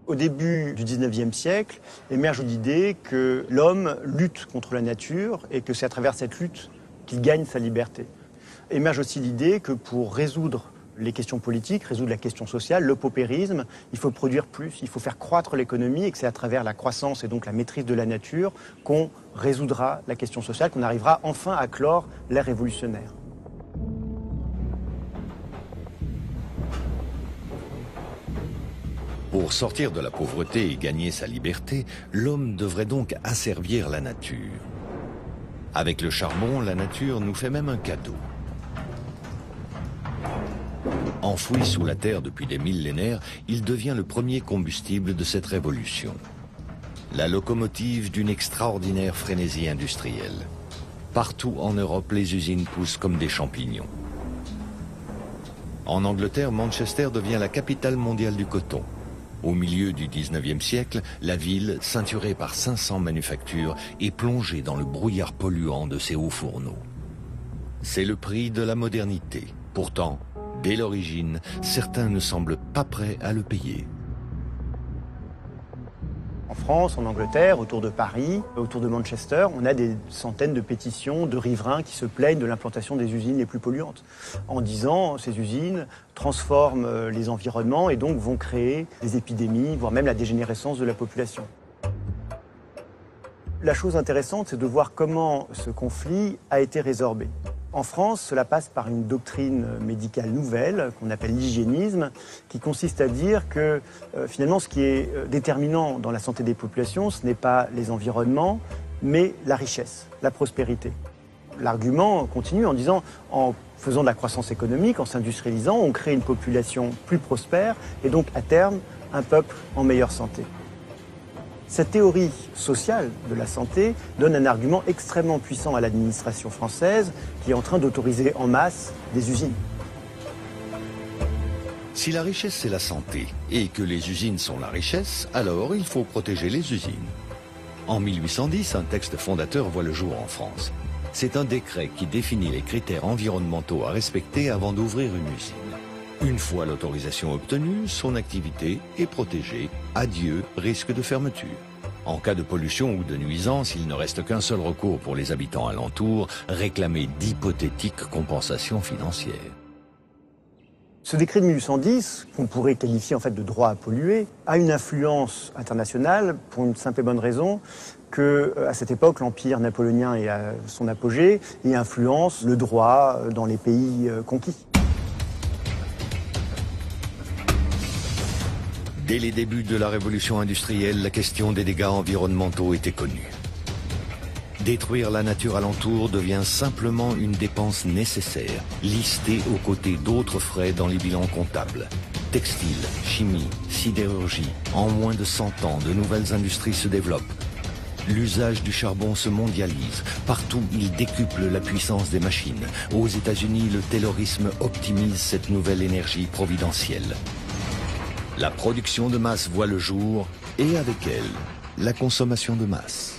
Au début du 19e siècle, émerge l'idée que l'homme lutte contre la nature et que c'est à travers cette lutte qu'il gagne sa liberté. Émerge aussi l'idée que pour résoudre les questions politiques, résoudre la question sociale, le paupérisme, il faut produire plus, il faut faire croître l'économie et que c'est à travers la croissance et donc la maîtrise de la nature qu'on résoudra la question sociale, qu'on arrivera enfin à clore l'ère révolutionnaire. Pour sortir de la pauvreté et gagner sa liberté, l'homme devrait donc asservir la nature. Avec le charbon, la nature nous fait même un cadeau. Enfoui sous la terre depuis des millénaires, il devient le premier combustible de cette révolution. La locomotive d'une extraordinaire frénésie industrielle. Partout en Europe, les usines poussent comme des champignons. En Angleterre, Manchester devient la capitale mondiale du coton. Au milieu du 19e siècle, la ville, ceinturée par 500 manufactures, est plongée dans le brouillard polluant de ses hauts fourneaux. C'est le prix de la modernité. Pourtant, dès l'origine, certains ne semblent pas prêts à le payer. En France, en Angleterre, autour de Paris, autour de Manchester, on a des centaines de pétitions de riverains qui se plaignent de l'implantation des usines les plus polluantes, en disant ces usines transforment les environnements et donc vont créer des épidémies, voire même la dégénérescence de la population. La chose intéressante, c'est de voir comment ce conflit a été résorbé. En France, cela passe par une doctrine médicale nouvelle qu'on appelle l'hygiénisme, qui consiste à dire que finalement ce qui est déterminant dans la santé des populations, ce n'est pas les environnements, mais la richesse, la prospérité. L'argument continue en disant, en faisant de la croissance économique, en s'industrialisant, on crée une population plus prospère et donc à terme un peuple en meilleure santé. Cette théorie sociale de la santé donne un argument extrêmement puissant à l'administration française qui est en train d'autoriser en masse des usines. Si la richesse c'est la santé et que les usines sont la richesse, alors il faut protéger les usines. En 1810, un texte fondateur voit le jour en France. C'est un décret qui définit les critères environnementaux à respecter avant d'ouvrir une usine. Une fois l'autorisation obtenue, son activité est protégée. Adieu risque de fermeture. En cas de pollution ou de nuisance, il ne reste qu'un seul recours pour les habitants alentours, réclamer d'hypothétiques compensations financières. Ce décret de 1810, qu'on pourrait qualifier en fait de droit à polluer, a une influence internationale pour une simple et bonne raison que, à cette époque, l'Empire napoléonien est à son apogée et influence le droit dans les pays conquis. Dès les débuts de la révolution industrielle, la question des dégâts environnementaux était connue. Détruire la nature alentour devient simplement une dépense nécessaire, listée aux côtés d'autres frais dans les bilans comptables. Textile, chimie, sidérurgie, en moins de 100 ans, de nouvelles industries se développent. L'usage du charbon se mondialise. Partout, il décuple la puissance des machines. Aux États-Unis, le taylorisme optimise cette nouvelle énergie providentielle. La production de masse voit le jour et avec elle, la consommation de masse.